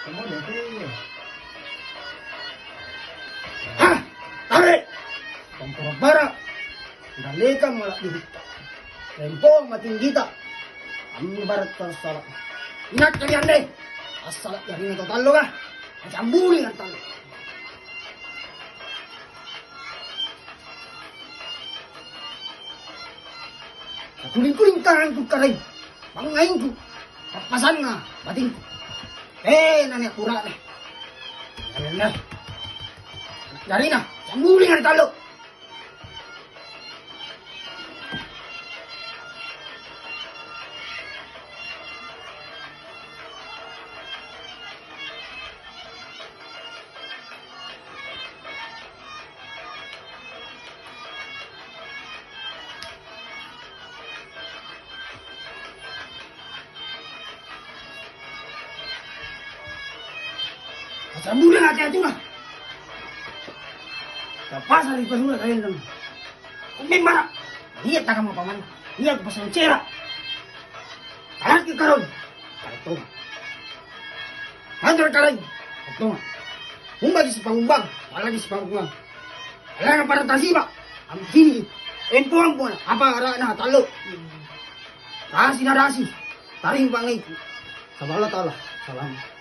Kamu udah tuh. Hah? Tarik! Pampura-para. Dalikan malak dihita. Tempo ang matinggita. Ang barat ka salah. Ingat kalian deh. Asal dari itu talo ka. Macambuli ang talo. Kuling-kuling tangan ko karay. Pangain ko. Papasan nga. Bating ko. Nani pura nih. Ayan na. Dari na. Macambuli ang talo. Macambuli ang hati-hati na. Kapasan rin pasunod kayo lang. Kung may marap, niyat na ka mga paman. Niyat pa sa tsera. Kalat yung karon. Ito nga. Handor ka rin. Ito nga. Humbag si pangumbag. Wala si pangumbag. Wala nga parang tasiba. Ang kini. Entuang po na. Apa na talo. Rasi na rasi. Taring pangay. Sa bala tala. Salamat.